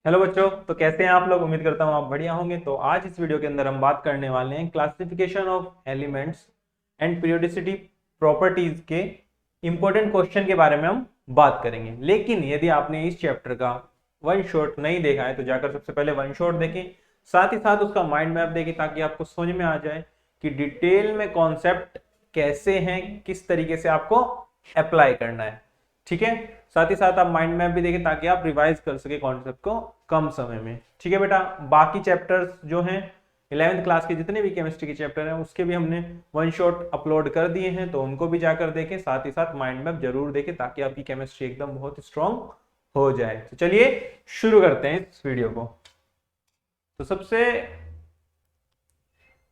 Hello बच्चों, तो कैसे हैं आप लोग। उम्मीद करता हूं आप बढ़िया होंगे। तो आज इस वीडियो के अंदर हम बात करने वाले हैं classification of elements and periodicity properties के इंपॉर्टेंट क्वेश्चन के बारे में हम बात करेंगे। लेकिन यदि आपने इस चैप्टर का वन शॉट नहीं देखा है तो जाकर सबसे पहले वन शॉट देखें, साथ ही साथ उसका माइंड मैप देखें ताकि आपको समझ में आ जाए कि डिटेल में कॉन्सेप्ट कैसे हैं, किस तरीके से आपको अप्लाई करना है। ठीक है, साथ ही साथ आप माइंड मैप भी देखें ताकि आप रिवाइज कर सके कॉन्सेप्ट को कम समय में। ठीक है बेटा, बाकी चैप्टर्स जो हैं 11th क्लास के जितने भी केमिस्ट्री के चैप्टर हैं उसके भी हमने वन शॉट अपलोड कर दिए हैं, तो उनको भी जाकर देखें। साथ ही साथ माइंड मैप जरूर देखें ताकि आपकी केमिस्ट्री एकदम बहुत स्ट्रांग हो जाए। तो चलिए शुरू करते हैं इस वीडियो को। तो सबसे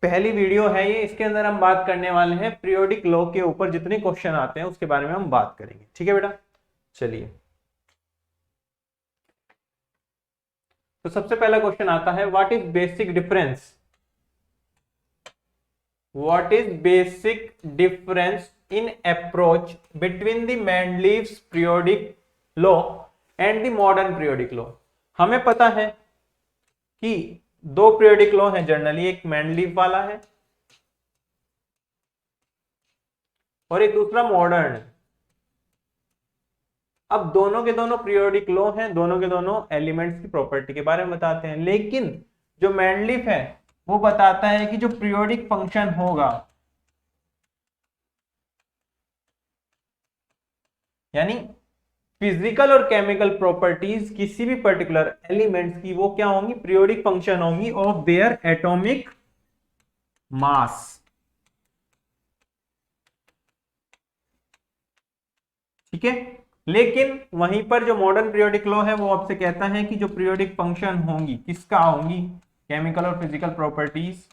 पहली वीडियो है ये, इसके अंदर हम बात करने वाले हैं पीरियोडिक लॉ के ऊपर जितने क्वेश्चन आते हैं उसके बारे में हम बात करेंगे। ठीक है बेटा, चलिए। तो सबसे पहला क्वेश्चन आता है, what is basic difference, what is basic difference in approach between the Mendeleev's periodic law and the modern periodic law. हमें पता है कि दो पीरियोडिक लॉ हैं जनरली, एक मेंडलीव वाला है और एक दूसरा मॉडर्न है। अब दोनों के दोनों पीरियोडिक लॉ हैं, दोनों के दोनों एलिमेंट्स की प्रॉपर्टी के बारे में बताते हैं, लेकिन जो मेंडलीव है वो बताता है कि जो पीरियोडिक फंक्शन होगा, यानी फिजिकल और केमिकल प्रॉपर्टीज किसी भी पर्टिकुलर एलिमेंट्स की, वो क्या होंगी, पीरियोडिक फंक्शन होंगी ऑफ देयर एटॉमिक मास। ठीक है, लेकिन वहीं पर जो मॉडर्न पीरियोडिक लॉ है वो आपसे कहता है कि जो पीरियोडिक फंक्शन होंगी किसका होंगी, केमिकल और फिजिकल प्रॉपर्टीज,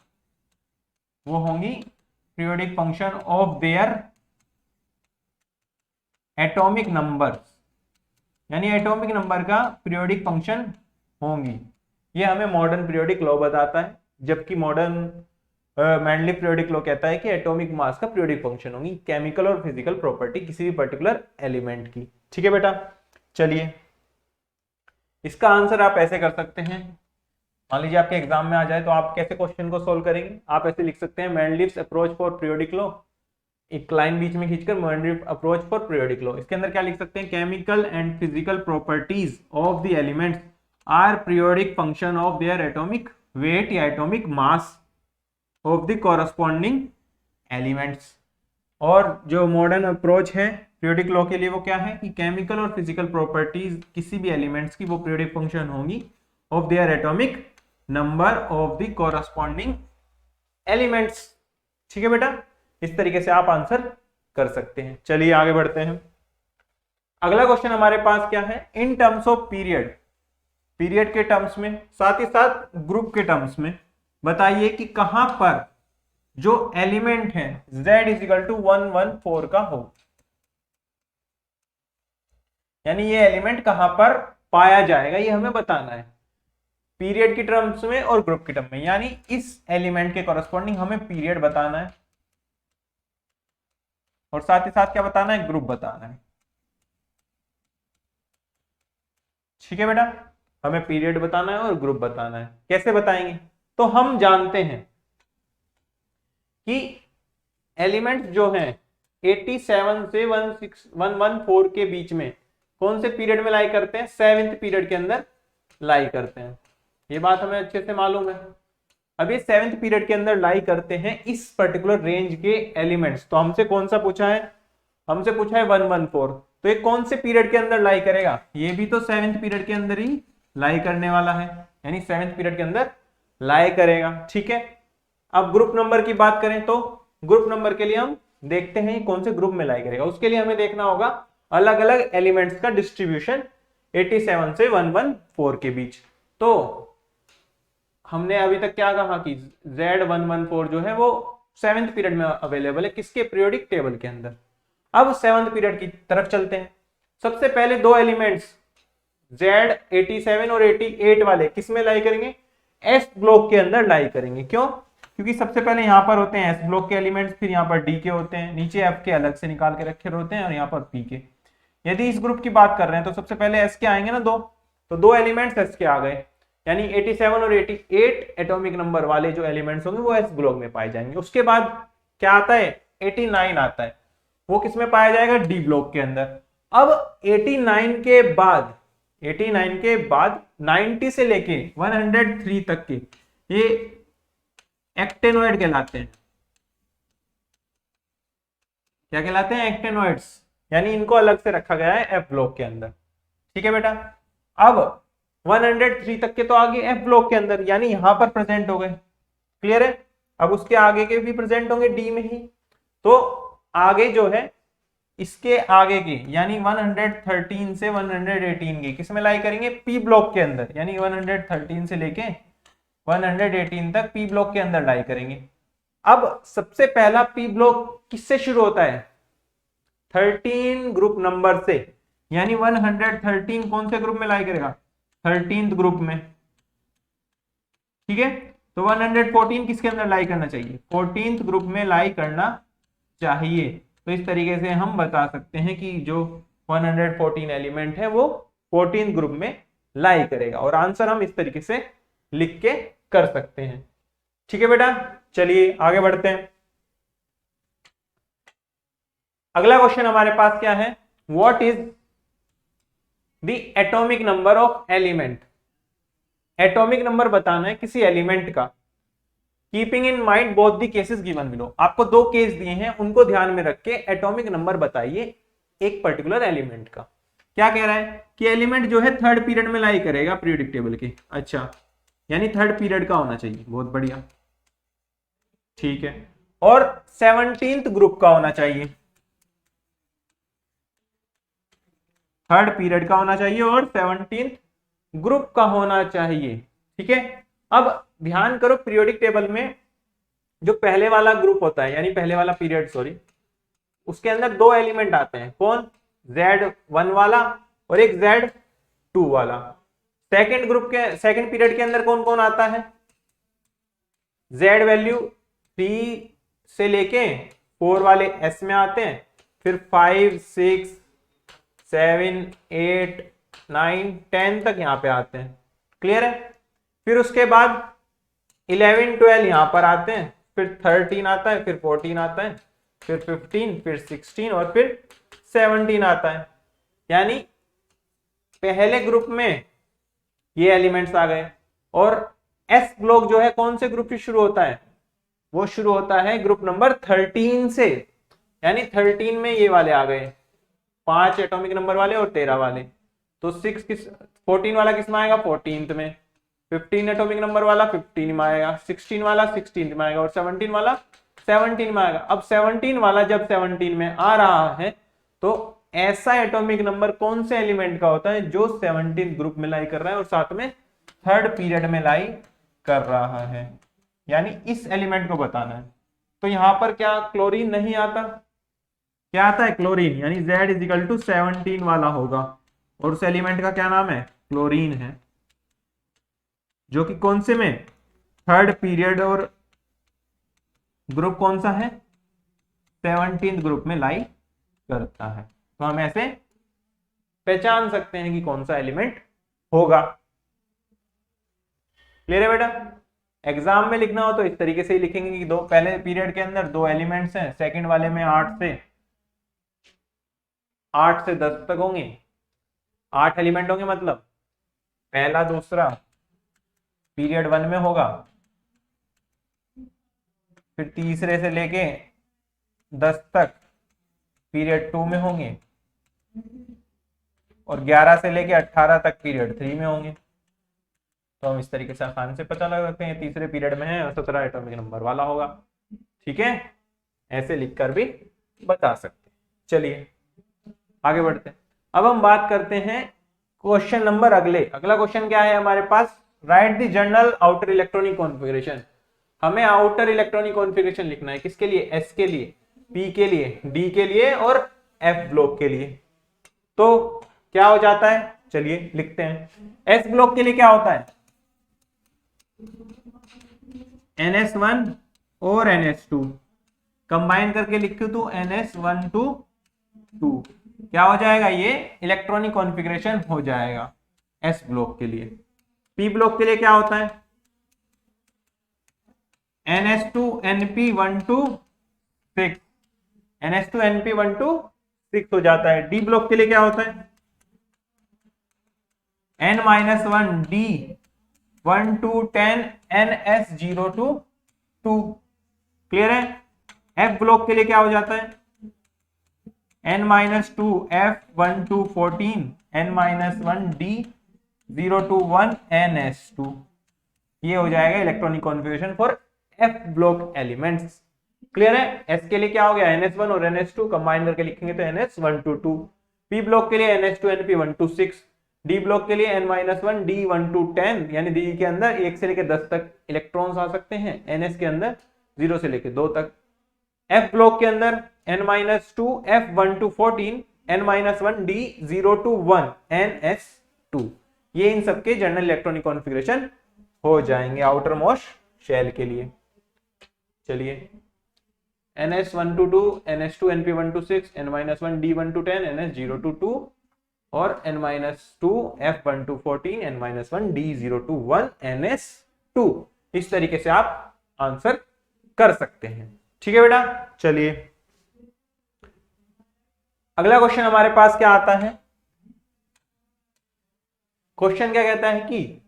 वो होंगी periodic function of their atomic number, यानी एटॉमिक नंबर का पीरियोडिक फंक्शन होंगी। ये हमें मॉडर्न पीरियोडिक लॉ बताता है, जबकि मॉडर्न मेंडलीव पीरियोडिक लॉ कहता है कि एटॉमिक मास का पीरियोडिक फंक्शन होंगी केमिकल और फिजिकल प्रॉपर्टी किसी भी पर्टिकुलर एलिमेंट की। ठीक है बेटा, चलिए इसका आंसर आप ऐसे कर सकते हैं। मान लीजिए आपके एग्जाम में आ जाए तो आप कैसे क्वेश्चन को सोल्व करेंगे, आप ऐसे लिख सकते हैं, Mendeleev's approach for periodic law, एक लाइन बीच में खींचकर Mendeleev approach for periodic law. इसके अंदर क्या लिख सकते हैं, chemical and physical properties of the elements are periodic function of their atomic weight या atomic mass of the corresponding elements. और जो मॉडर्न अप्रोच है पीरियोडिक लॉ के लिए वो क्या है कि केमिकल और फिजिकल प्रॉपर्टीज किसी भी एलिमेंट्स की वो पीरियोडिक फंक्शन होंगी of their atomic number of the corresponding elements. ठीक है बेटा, इस तरीके से आप आंसर कर सकते हैं। चलिए आगे बढ़ते हैं। अगला क्वेश्चन हमारे पास क्या है, in terms of period, period के टर्म्स में साथ ही साथ ग्रुप के टर्म्स में बताइए कि कहां पर जो एलिमेंट है z इजिकल टू 114 का हो, यानी ये एलिमेंट कहां पर पाया जाएगा ये हमें बताना है, पीरियड की टर्म्स में और ग्रुप के टर्म में। यानी इस एलिमेंट के कॉरस्पॉन्डिंग हमें पीरियड बताना है और साथ ही साथ क्या बताना है, ग्रुप बताना है। ठीक है बेटा, हमें पीरियड बताना है और ग्रुप बताना है। कैसे बताएंगे, तो हम जानते हैं कि एलिमेंट्स जो हैं 87 से 114 के बीच में कौन से पीरियड में लाई करते हैं, 7th पीरियड के अंदर लाई करते हैं। ये बात हमें अच्छे से मालूम है। अब ये 7th पीरियड के अंदर लाई करते हैं इस पर्टिकुलर रेंज के एलिमेंट्स। तो हमसे कौन सा पूछा है, हमसे पूछा है 114, तो ये कौन से पीरियड के अंदर लाई करेगा, ये भी तो 7th पीरियड के अंदर ही लाई करने वाला है, यानी 7th पीरियड के अंदर लाई करेगा। ठीक है, अब ग्रुप नंबर की बात करें तो ग्रुप नंबर के लिए हम देखते हैं कौन से ग्रुप में लाई करेगा। उसके लिए हमें देखना होगा अलग अलग एलिमेंट्स का डिस्ट्रीब्यूशन 87 से 114 के बीच। तो हमने अभी तक क्या कहा कि Z114 जो है वो 7th पीरियड में अवेलेबल है, किसके, पीरियोडिक टेबल के अंदर। अब 7th पीरियड की तरफ चलते हैं। सबसे पहले दो एलिमेंट्स Z87 और 88 वाले किस में लाई करेंगे, एस ब्लॉक के अंदर लाई करेंगे। क्यों, क्योंकि सबसे पहले यहां पर होते हैं एस ब्लॉक के एलिमेंट्स, फिर यहाँ पर डी के होते हैं, नीचे एफ के अलग से निकाल के रखे होते हैं और यहाँ पर पी के। यदि इस ग्रुप की बात कर रहे हैं तो सबसे पहले एस के आएंगे ना दो, तो दो एलिमेंट्स एस के आ गए, यानी 87 और 88 एटॉमिक नंबर वाले जो एलिमेंट्स होंगे वो एस ब्लॉक में पाए जाएंगे। उसके बाद क्या आता है, 89 आता है, वो किस में पाया जाएगा, डी ब्लॉक के अंदर। अब 89 के बाद 90 से लेके 103 तक के ये एक्टेनोइड कहलाते हैं। क्या कहलाते हैं, एक्टेनोइड्स, यानी इनको अलग से रखा गया है एफ ब्लॉक के अंदर। ठीक है बेटा, अब 103 तक के तो आगे एफ ब्लॉक के अंदर, यानी यहां पर प्रेजेंट हो गए। क्लियर है, अब उसके आगे के भी प्रेजेंट होंगे डी में ही। तो आगे जो है इसके आगे की, यानी 113 से 118 की किस में लाई करेंगे, पी ब्लॉक के अंदर, यानी 113 से लेके 118 तक पी ब्लॉक के अंदर लाई करेंगे। अब सबसे पहला पी ब्लॉक किससे शुरू होता है, 13 ग्रुप नंबर से, यानी 113 कौन से ग्रुप में लाई करेगा, 13th ग्रुप में। ठीक है, तो 114 किसके अंदर लाई करना चाहिए, 14th ग्रुप में लाई करना चाहिए। तो इस तरीके से हम बता सकते हैं कि जो 114 एलिमेंट है वो 14th ग्रुप में लाई करेगा, और आंसर हम इस तरीके से लिख के कर सकते हैं। ठीक है बेटा, चलिए आगे बढ़ते हैं। अगला क्वेश्चन हमारे पास क्या है, what is the atomic number of element. Atomic number बताना है किसी एलिमेंट का, keeping in mind both the cases given below. आपको दो केस दिए हैं, उनको ध्यान में रख के एटॉमिक नंबर बताइए एक पर्टिकुलर एलिमेंट का। क्या कह रहा है कि एलिमेंट जो है थर्ड पीरियड में लाई करेगा पीरियोडिक टेबल के। अच्छा, यानी थर्ड पीरियड का होना चाहिए, बहुत बढ़िया। ठीक है, और 17th ग्रुप का होना चाहिए, थर्ड पीरियड का होना चाहिए और 17th ग्रुप का होना चाहिए। ठीक है, अब ध्यान करो पीरियोडिक टेबल में जो पहले वाला ग्रुप होता है, यानी पहले वाला पीरियड, सॉरी, उसके अंदर दो एलिमेंट आते हैं, कौन, Z1 वाला और एक Z2 वाला। सेकंड ग्रुप के, सेकंड पीरियड के अंदर कौन कौन आता है, Z वैल्यू 3 से लेके 4 वाले S में आते हैं, फिर 5, 6, 7, 8, 9, 10 तक यहाँ पे आते हैं। क्लियर है, फिर उसके बाद 11, 12 यहाँ पर आते हैं, फिर 13 आता है, फिर 14 आता है, फिर 15, फिर 16 और फिर 17 आता है। यानी पहले ग्रुप में ये एलिमेंट्स आ गए, और एस ब्लॉक जो है कौन से ग्रुप से शुरू होता है, वो शुरू होता है ग्रुप नंबर 13 से, यानी 13 में ये वाले आ गए, 5 एटॉमिक नंबर वाले और 13 वाले। तो 14 वाला किस में आएगा, 14th में, 15 एटॉमिक नंबर वाला 15 में आएगा, 16 वाला 16th में आएगा, और 17 वाला 17 में आएगा। अब 17 वाला जब 17 में आ रहा है तो ऐसा एटॉमिक नंबर कौन से एलिमेंट का होता है जो 17th ग्रुप में लाई कर रहा है और साथ में थर्ड पीरियड में लाई कर रहा है, यानी इस एलिमेंट को बताना है। तो यहां पर क्या क्लोरीन नहीं आता, क्या आता है, क्लोरीन, यानी Z इजिकल टू 17 वाला होगा, और उस एलिमेंट का क्या नाम है, क्लोरीन है, जो कि कौन से में, थर्ड पीरियड, और ग्रुप कौन सा है, 17th ग्रुप में लाई करता है। तो हम ऐसे पहचान सकते हैं कि कौन सा एलिमेंट होगा। क्लियर है बेटा, एग्जाम में लिखना हो तो इस तरीके से ही लिखेंगे कि दो, पहले पीरियड के अंदर दो एलिमेंट्स हैं, सेकंड वाले में 8 से 10 तक होंगे, 8 एलिमेंट होंगे, मतलब पहला दूसरा पीरियड 1 में होगा, फिर तीसरे से लेके 10 तक पीरियड 2 में होंगे, और 11 से लेके 18 तक पीरियड 3 में होंगे। तो हम इस तरीके से आसानी से पता लगा सकते हैं तीसरे पीरियड में है और 17 एटॉमिक नंबर वाला होगा। ठीक है, ऐसे लिखकर भी बता सकते हैं। चलिए आगे बढ़ते हैं। अब हम बात करते हैं क्वेश्चन नंबर अगला क्वेश्चन क्या है हमारे पास, right the general outer electronic configuration. हमें आउटर इलेक्ट्रॉनिक कॉन्फ़िगरेशन लिखना है, किसके लिए, एस के लिए, पी के लिए, डी के लिए और एफ ब्लॉक के लिए। तो क्या हो जाता है, चलिए लिखते हैं। एस ब्लॉक के लिए क्या होता है, NS1 और NS2 कंबाइन करके लिखूं तो NS12 क्या हो जाएगा, ये इलेक्ट्रॉनिक कॉन्फ़िगरेशन हो जाएगा। एस ब्लॉक के लिए। पी ब्लॉक के लिए क्या होता है, NH2NP126, NH2NP126 हो जाता है। डी ब्लॉक के लिए क्या होता है, N-1D1210 NS022। क्लियर है। एफ ब्लॉक के लिए क्या हो जाता है, N-2F1214 N-1D021 NS2। ये हो जाएगा electronic configuration for F block elements. Clear है। एस के लिए क्या हो गया, NS1 और NS2 कंबाइन करके लिखेंगे तो NS122। पी ब्लॉक के लिए NH2NP126। डी ब्लॉक के लिए N-1D1210 यानी डी के अंदर 1 से लेकर 10 तक इलेक्ट्रॉन्स आ सकते हैं, NS के अंदर 0 से लेकर 2 तक। एफ ब्लॉक के अंदर N-2F1214 N-1D021 NS2। ये इन सबके जनरल इलेक्ट्रॉनिक कॉन्फ़िगरेशन हो जाएंगे आउटर मोस्ट शेल के लिए। चलिए NS122 NH2NP126 N-1D110 NS022 और N-2F1214 N-1D021 NS2। इस तरीके से आप आंसर कर सकते हैं। ठीक है बेटा। चलिए अगला क्वेश्चन हमारे पास क्या आता है, क्वेश्चन क्या कहता है कि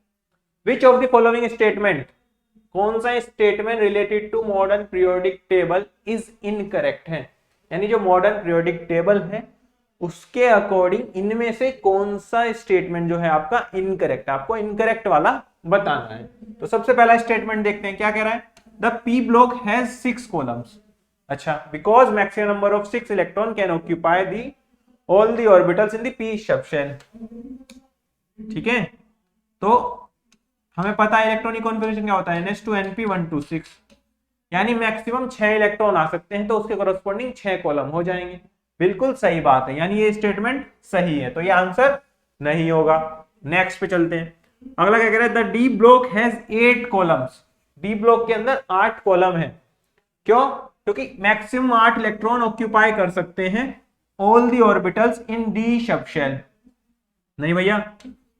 which of the following statement, कौन सा statement related to modern periodic table is incorrect है, यानी जो मॉडर्न पीरियोडिक टेबल है उसके अकॉर्डिंग इनमें से कौन सा स्टेटमेंट जो है आपका इनकरेक्ट, आपको इनकरेक्ट वाला बताना है। तो सबसे पहला स्टेटमेंट देखते हैं क्या कह रहा है, the P block has 6 columns. अच्छा, because maximum number of 6 electron can occupy the all the orbitals in the P sub shell. ठीक है, तो हमें पता है इलेक्ट्रॉनिक कॉन्फ़िगरेशन क्या होता है, NH2NP126 यानी मैक्सिमम 6 इलेक्ट्रॉन आ सकते हैं तो उसके कॉरस्पॉन्डिंग 6 कॉलम हो जाएंगे। बिल्कुल सही बात है, यानी ये स्टेटमेंट सही है, तो ये आंसर नहीं होगा। नेक्स्ट पे चलते हैं। अगला क्या कह रहा है, the D block has 8 columns. D block के अंदर 8 कॉलम है। क्यों, क्योंकि मैक्सिमम 8 इलेक्ट्रॉन ऑक्यूपाई कर सकते हैं all the orbitals in d subshell. नहीं भैया,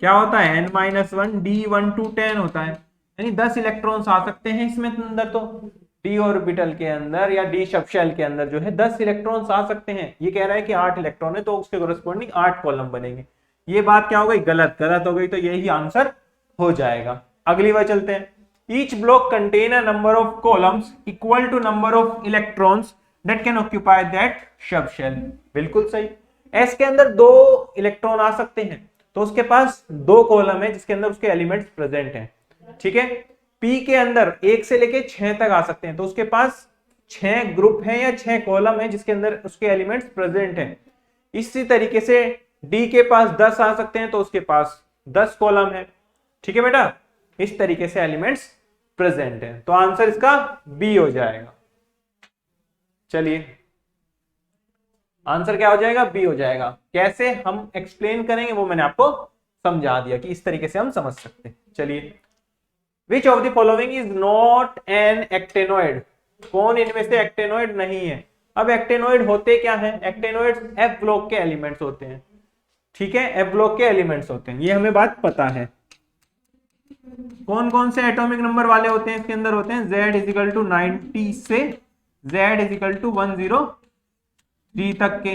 क्या होता है N-1D1 होता है, यानी 10 इलेक्ट्रॉन्स आ सकते हैं इसमें अंदर, तो डी ऑर्बिटल के अंदर या डी सब शेल के अंदर जो है 10 इलेक्ट्रॉन्स आ सकते हैं। ये कह रहा है कि 8 इलेक्ट्रॉन है तो उसके कॉरस्पॉन्डिंग 8 कॉलम बनेंगे। ये बात क्या हो गई, गलत हो गई, तो यही आंसर हो जाएगा। अगली बार चलते हैं। Each block contain a number of columns equal to number of electrons that can occupy that subshell. बिल्कुल सही। एस के अंदर 2 इलेक्ट्रॉन आ सकते हैं तो उसके पास 2 कॉलम है जिसके अंदर उसके एलिमेंट्स प्रेजेंट हैं। ठीक है, पी के अंदर 1 से लेके 6 तक आ सकते हैं तो उसके पास 6 ग्रुप है या 6 कॉलम है जिसके अंदर उसके एलिमेंट्स प्रेजेंट हैं। इसी तरीके से डी के पास 10 आ सकते हैं तो उसके पास 10 कॉलम है। ठीक है बेटा, इस तरीके से एलिमेंट्स प्रेजेंट हैं, तो आंसर इसका बी हो जाएगा। चलिए आंसर क्या हो जाएगा, बी हो जाएगा। कैसे हम एक्सप्लेन करेंगे वो मैंने आपको समझा दिया कि इस तरीके से हम समझ सकते हैं। चलिए, विच of the following is not an actinoid, कौन इनमें से एक्टेनॉइड नहीं है। अब एक्टेनॉइड होते क्या है, एक्टेनॉइड एफ ब्लॉक के एलिमेंट्स होते हैं। ठीक है, एफ ब्लॉक के एलिमेंट्स होते हैं, ये हमें बात पता है। कौन कौन से एटॉमिक नंबर वाले होते हैं इसके अंदर, होते हैं Z=90 से Z=103 तक के,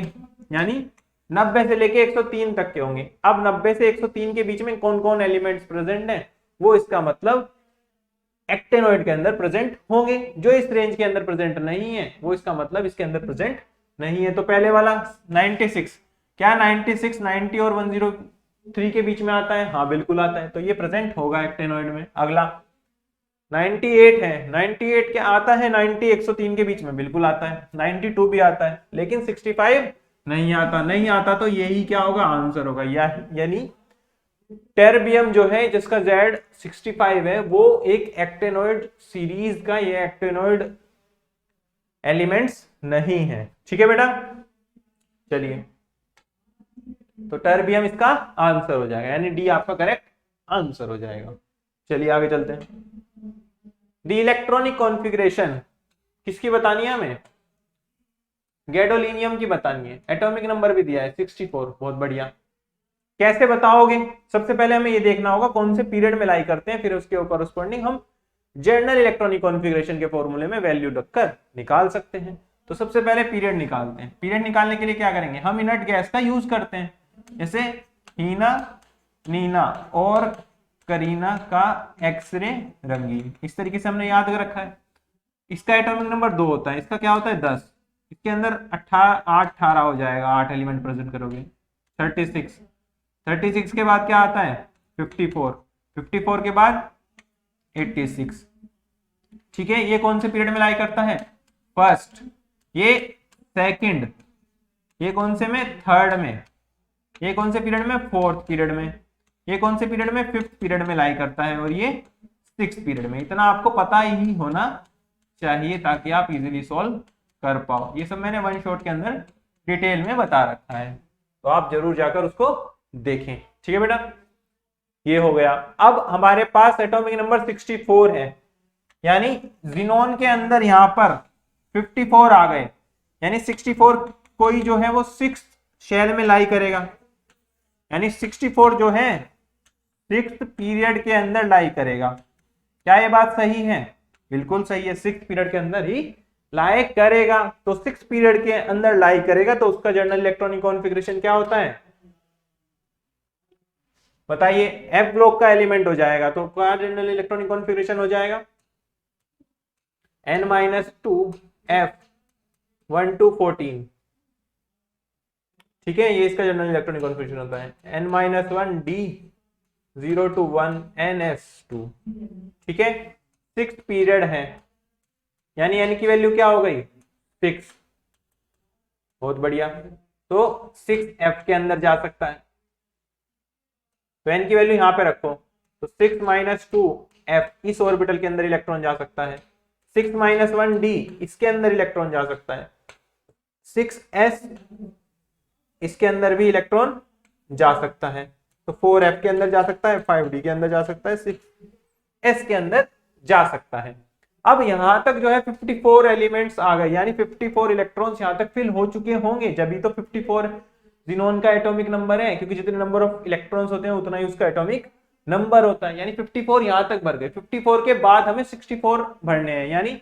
यानी 90 से लेके 103 तक के होंगे। अब 90 से 103 के बीच में कौन कौन एलिमेंट्स प्रेजेंट हैं, वो इसका मतलब एक्टेनॉइड के अंदर प्रेजेंट होंगे। जो इस रेंज के अंदर प्रेजेंट नहीं है वो इसका मतलब इसके अंदर प्रेजेंट नहीं है। तो पहले वाला 96, क्या 96 90 और 103 के बीच में आता है, हाँ बिल्कुल आता है, तो ये प्रेजेंट होगा एक्टेनॉइड में। अगला 98 है, 98 क्या आता है, 90 103 के बीच में बिल्कुल आता है, 92 भी आता है, लेकिन 65 नहीं आता, तो यही क्या होगा, आंसर होगा। यानी टेरबियम जो है जिसका Z65 है वो एक एक्टेनॉइड सीरीज का ये एक्टेनॉइड एलिमेंट्स नहीं है। ठीक है बेटा, चलिए तो टेरबियम इसका आंसर हो जाएगा, यानी डी आपका करेक्ट आंसर हो जाएगा। चलिए आगे चलते हैं। दी इलेक्ट्रॉनिक कॉन्फ़िगरेशन किसकी बतानी है हमें, गैडोलिनियम की बतानी है। एटॉमिक नंबर भी दिया है 64, बहुत बढ़िया। कैसे बताओगे? सबसे पहले हमें ये देखना होगा कौन से पीरियड में लाई करते हैं, फिर उसके कॉरस्पॉन्डिंग हम जनरल इलेक्ट्रॉनिक कॉन्फ़िगरेशन के फॉर्मूले में वैल्यू रखकर निकाल सकते हैं। तो सबसे पहले पीरियड निकालते हैं। पीरियड निकालने के लिए क्या करेंगे, हम इनर्ट गैस का यूज करते हैं, जैसे हीना, नीना और करीना का एक्सरे रंगीन, इस तरीके से हमने याद कर रखा है। इसका एटॉमिक नंबर 2 होता है, इसका क्या होता है 10, इसके अंदर 18 हो जाएगा, 8 एलिमेंट प्रेजेंट करोगे। 36 के बाद क्या आता है 54 के बाद 86। ठीक है, ये कौन से पीरियड में लाई करता है, फर्स्ट, ये सेकंड, ये कौन से में, थर्ड में, ये कौन से पीरियड में, फोर्थ पीरियड में, ये कौन से पीरियड में, फिफ्थ पीरियड में लाई करता है, और ये सिक्स्थ पीरियड में। इतना आपको पता ही होना चाहिए ताकि आप इजीली सॉल्व कर पाओ। ये सब मैंने वन शॉट के अंदर डिटेल में बता रखा है, तो आप जरूर जाकर उसको देखें। ठीक है बेटा, ये हो गया। अब हमारे पास एटॉमिक नंबर 64 है, यानी जिनोन के अंदर यहां पर 54 आ गए, यानी 64 कोई जो है वो 6th शेल में लाई करेगा, यानी 64 जो है 6th पीरियड के अंदर लाई करेगा। क्या ये बात सही है? बिल्कुल सही है, 6th पीरियड के अंदर ही लाई करेगा। तो 6th पीरियड के अंदर लाई करेगा तो उसका जनरल इलेक्ट्रॉनिक कॉन्फ़िगरेशन क्या होता है बताइए? एफ ब्लॉक का एलिमेंट हो जाएगा। तो क्या जनरल इलेक्ट्रॉनिक कॉन्फ़िगरेशन हो जाएगा? n-2 f 1 to 14। ठीक है, ये इसका जनरल इलेक्ट्रॉनिक कॉन्फ़िगरेशन होता है। n-1 d 0 to 1 ns2। ठीक है, 6th पीरियड है, यानी n की वैल्यू क्या हो गई 6। बहुत बढ़िया, तो 6f के अंदर जा सकता है, तो n की वैल्यू यहां पे रखो, तो 6 - 2f इस ऑर्बिटल के अंदर इलेक्ट्रॉन जा सकता है। 6 - 1 d इसके अंदर इलेक्ट्रॉन जा सकता है। 6s इसके अंदर भी इलेक्ट्रॉन जा सकता है, तो 4f के अंदर जा सकता है, 5d के अंदर जा सकता है, 6s के अंदर जा सकता है। अब यहां तक जो है 54 एलिमेंट्स आ गए, यानी 54 इलेक्ट्रॉन्स यहां तक फिल हो चुके होंगे, जब तो 54 जिनोन का एटॉमिक नंबर है, क्योंकि जितने नंबर ऑफ इलेक्ट्रॉन्स होते हैं उतना ही उसका एटॉमिक नंबर होता है, यानी 54 यहां तक भर गए। 54 के बाद हमें 64 भरने हैं, यानी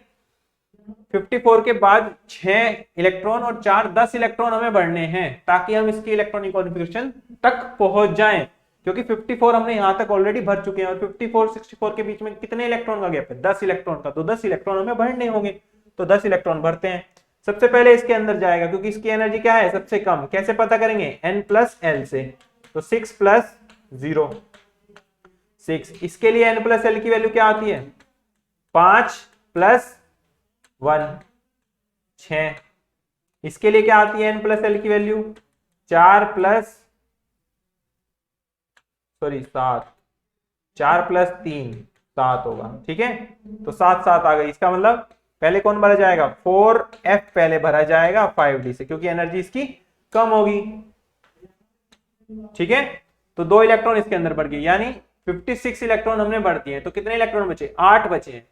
54 के बाद 6 इलेक्ट्रॉन और 4 10 इलेक्ट्रॉन हमें भरने हैं, ताकि हम इसकी इलेक्ट्रॉनिक कॉन्फ़िगरेशन तक पहुंच जाएं, क्योंकि 54 हमने यहां तक ऑलरेडी भर चुके हैं, और 54 64 के बीच में कितने इलेक्ट्रॉन का गैप है 10 इलेक्ट्रॉन का, तो 10 इलेक्ट्रॉन हमें भरने होंगे, तो 10 इलेक्ट्रॉन भरते हैं। सबसे पहले इसके अंदर जाएगा, क्योंकि इसकी एनर्जी क्या है सबसे कम, कैसे पता करेंगे n+l से, तो 6 + 0 6। इसके लिए n+l की वैल्यू क्या आती है 5 + 1 6। इसके लिए क्या आती है n+l की वैल्यू 4 + 7 4 + 3 7 होगा। ठीक है, तो 7 7 आ गई। इसका मतलब पहले कौन भरा जाएगा 4f पहले भरा जाएगा 5d से, क्योंकि एनर्जी इसकी कम होगी। ठीक है, तो 2 इलेक्ट्रॉन इसके अंदर बढ़ गए, यानी 56 इलेक्ट्रॉन हमने भर दिए, तो कितने इलेक्ट्रॉन बचे 8 बचे,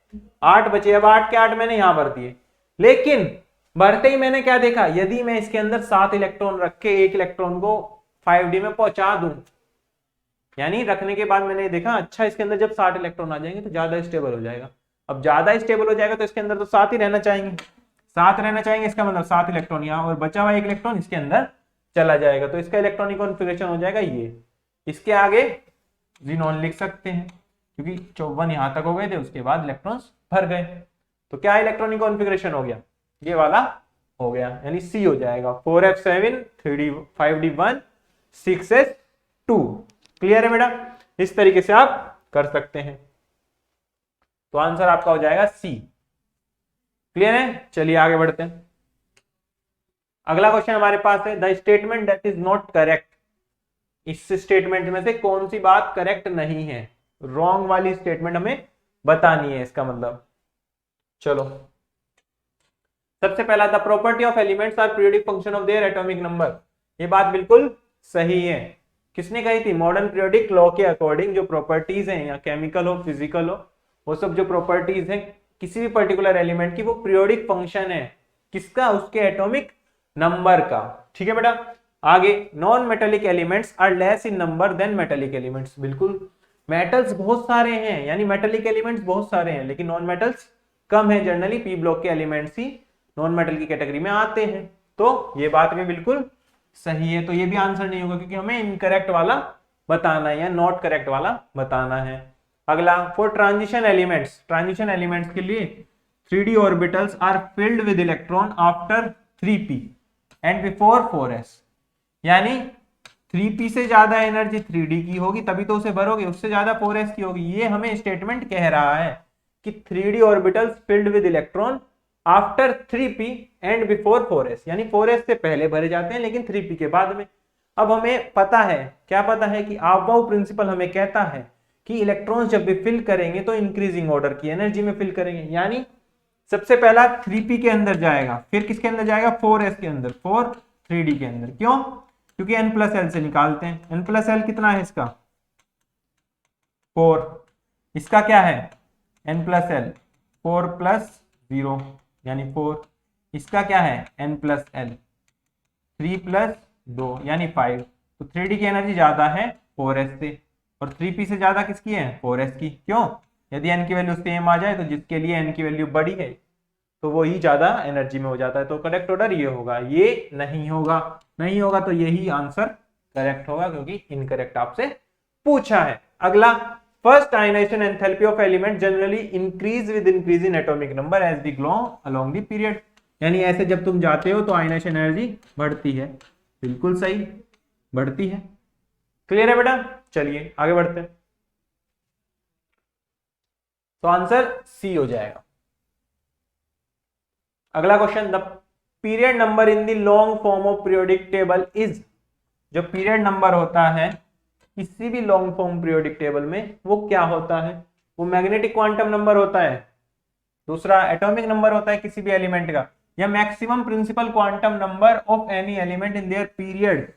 8 बचे। अब 8 के 8 मैंने यहां भर दिए, लेकिन भरते ही मैंने क्या देखा, यदि मैं इसके अंदर 7 इलेक्ट्रॉन रख के 1 इलेक्ट्रॉन को 5d में पहुंचा दूं, यानी रखने के बाद मैंने देखा अच्छा इसके अंदर जब 60 इलेक्ट्रॉन आ जाएंगे तो ज्यादा स्टेबल हो जाएगा। अब ज्यादा स्टेबल हो जाएगा तो इसके अंदर तो 7 ही रहना चाहेंगे, 7 रहना चाहेंगे, इसका मतलब 7 इलेक्ट्रॉन यहाँ, और बचा हुआ 1 इलेक्ट्रॉन इसके अंदर चला जाएगा, तो इसका इलेक्ट्रॉनिक कॉन्फ़िगरेशन हो जाएगा ये। इसके आगे जिनोन लिख सकते हैं, क्योंकि 54 यहां तक हो गए थे, उसके बाद इलेक्ट्रॉन्स भर गए, तो क्या इलेक्ट्रॉनिक कॉन्फ़िगरेशन हो गया, ये वाला हो गया, यानी सी हो जाएगा 4f7 3d 5d1 6s2। Clear है बेटा? इस तरीके से आप कर सकते हैं, तो आंसर आपका हो जाएगा सी। क्लियर है? चलिए आगे बढ़ते हैं। अगला क्वेश्चन हमारे पास है the statement that is not correct. इस स्टेटमेंट में से कौन सी बात करेक्ट नहीं है, रॉन्ग वाली स्टेटमेंट हमें बतानी है, इसका मतलब। चलो, सबसे पहला the property of elements are periodic function of their atomic number. ये बात बिल्कुल सही है। किसने कही थी? मॉडर्न पीरियोडिक लॉ के अकॉर्डिंग जो प्रॉपर्टीज हैं, या केमिकल हो फिजिकल हो, वो सब जो प्रॉपर्टीज हैं किसी भी पर्टिकुलर एलिमेंट की, वो पीरियोडिक फंक्शन है किसका? उसके एटॉमिक नंबर का। ठीक है बेटा, आगे non metallic elements are less in number than metallic elements. बिल्कुल, मेटल्स बहुत सारे हैं, यानी मेटेलिक एलिमेंट्स बहुत सारे हैं, लेकिन नॉन मेटल्स कम है। जनरली पी ब्लॉक के एलिमेंट्स ही नॉन मेटल की कैटेगरी में आते हैं। तो ये बात भी बिल्कुल सही है। तो ये भी आंसर नहीं होगा, क्योंकि हमें इनकरेक्ट वाला बताना है या नॉट करेक्ट वाला बताना है। अगला, for transition elements, transition elements के लिए 3d orbitals are filled with electron after 3p and before 4s, यानी 3p से ज्यादा एनर्जी 3d की होगी तभी तो उसे भरोगे, उससे ज्यादा 4s की होगी। ये हमें स्टेटमेंट कह रहा है कि 3d orbitals field with electron after 3p and before 4s, यानी 4s से पहले भरे जाते हैं लेकिन 3p के बाद में। अब हमें पता है, क्या पता है कि अबाव प्रिंसिपल हमें कहता है कि इलेक्ट्रॉन्स जब भी फिल करेंगे तो इंक्रीजिंग ऑर्डर की एनर्जी में फिल करेंगे, यानी सबसे पहला 3p के अंदर जाएगा, फिर किसके अंदर जाएगा, 4s के अंदर, 4 3d के अंदर। क्यों? क्योंकि n प्लस एल से निकालते हैं। n प्लस एल कितना है इसका, 4, इसका क्या है n प्लस एल 4 प्लस 0 यानी 4, इसका क्या है n प्लस एल 3 प्लस 2 यानी 5। तो 3d की एनर्जी ज्यादा है 4s से, और 3p से ज्यादा किसकी है, 4s की। क्यों? यदि n की वैल्यू सेम आ जाए तो जिसके लिए n की वैल्यू बड़ी है तो वो ही ज्यादा एनर्जी में हो जाता है। तो करेक्ट ऑर्डर ये होगा, ये नहीं होगा, नहीं होगा तो यही आंसर करेक्ट होगा, क्योंकि इनकरेक्ट आपसे पूछा है। अगला, first ionization enthalpy of element generally increase with increase in atomic number as we glow along the period, यानी ऐसे जब तुम जाते हो तो आयनाइजेशन एनर्जी बढ़ती है। बिल्कुल सही, बढ़ती है। क्लियर है बेटा? चलिए आगे बढ़ते हैं। तो आंसर सी हो जाएगा। अगला question, the period number in the long form of periodic table is, जो पीरियड नंबर होता है किसी भी लॉन्ग फॉर्म पीरियोडिक टेबल में वो क्या होता है, वो मैग्नेटिक क्वांटम नंबर होता है, दूसरा एटॉमिक नंबर होता है किसी भी एलिमेंट का, या maximum principal quantum number of any element in their period,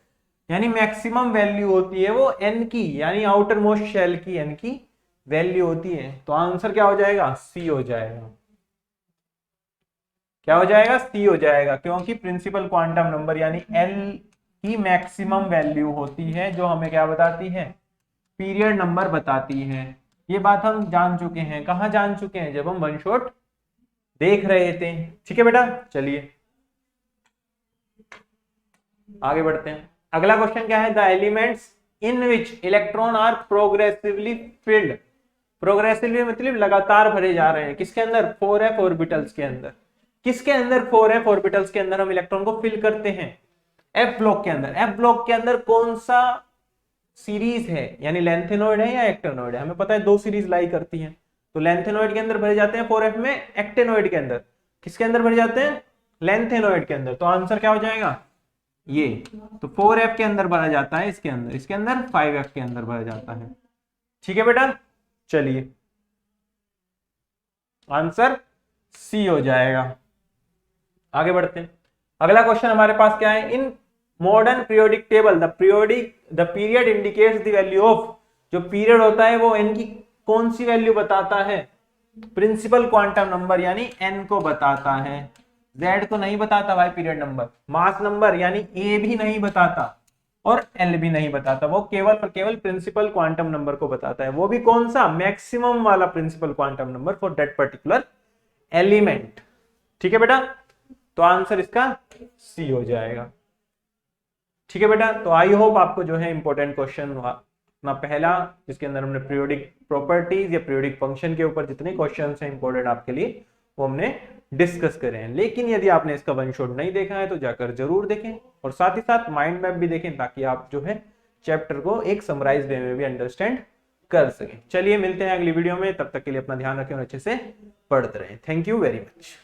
यानी मैक्सिमम वैल्यू होती है वो n की, यानी आउटर मोस्ट शेल की n की वैल्यू होती है। तो आंसर क्या हो जाएगा, सी हो जाएगा। क्या हो जाएगा, सी हो जाएगा, क्योंकि प्रिंसिपल क्वांटम नंबर यानी एल की मैक्सिमम वैल्यू होती है, जो हमें क्या बताती है, पीरियड नंबर बताती है। ये बात हम जान चुके हैं। कहां जान चुके हैं, जब हम वन शॉट देख रहे थे। ठीक है बेटा, चलिए आगे बढ़ते हैं। अगला क्वेश्चन क्या है, the elements in which electron are progressively filled, progressively मतलब लगातार भरे जा रहे हैं, किसके अंदर, 4f ऑर्बिटल्स के अंदर। किसके अंदर, 4f ऑर्बिटल्स के अंदर हम इलेक्ट्रॉन को फिल करते हैं, f ब्लॉक के अंदर। f ब्लॉक के अंदर कौन सा सीरीज है, यानी लेंथेनॉइड है या एक्टेनॉइड है, हमें पता है 2 सीरीज लाई करती हैं। तो लेंथेनॉइड के अंदर भरे जाते हैं 4f में, एक्टेनॉइड के अंदर, किसके अंदर भरे जाते हैं, लेंथेनॉइड के अंदर। तो आंसर क्या हो जाएगा, ये। तो 4f के अंदर भरा जाता है, इसके अंदर, इसके अंदर 5f के अंदर भरा जाता है। ठीक है बेटा, चलिए आंसर सी हो जाएगा। आगे बढ़ते हैं। अगला क्वेश्चन हमारे पास क्या है, in modern periodic table the period indicates the value of, जो पीरियड होता है वो n की कौन सी वैल्यू बताता है, प्रिंसिपल क्वांटम नंबर यानी n को बताता है। z को नहीं बताता भाई पीरियड नंबर, मास नंबर यानी a भी नहीं बताता और l भी नहीं बताता, वो केवल और केवल प्रिंसिपल क्वांटम नंबर को बताता है। वो भी कौन सा, मैक्सिमम वाला principal quantum number for that particular element. ठीक है बेटा, तो आंसर इसका सी हो जाएगा। ठीक है बेटा, तो आई होप आपको जो है इंपॉर्टेंट क्वेश्चन अपना पहला, जिसके अंदर हमने पीरियोडिक प्रॉपर्टीज या पीरियोडिक फंक्शन के ऊपर जितने क्वेश्चन हैं इंपॉर्टेंट आपके लिए, वो हमने डिस्कस करे हैं। लेकिन यदि आपने इसका वन शॉट नहीं देखा है तो जाकर जरूर देखें, और साथ ही साथ माइंड मैप भी देखें, ताकि आप जो है चैप्टर को एक समराइज वे में भी अंडरस्टैंड कर सकें। चलिए मिलते हैं अगली वीडियो में, तब तक के लिए अपना ध्यान रखें और अच्छे से पढ़ते रहें। Thank you very much.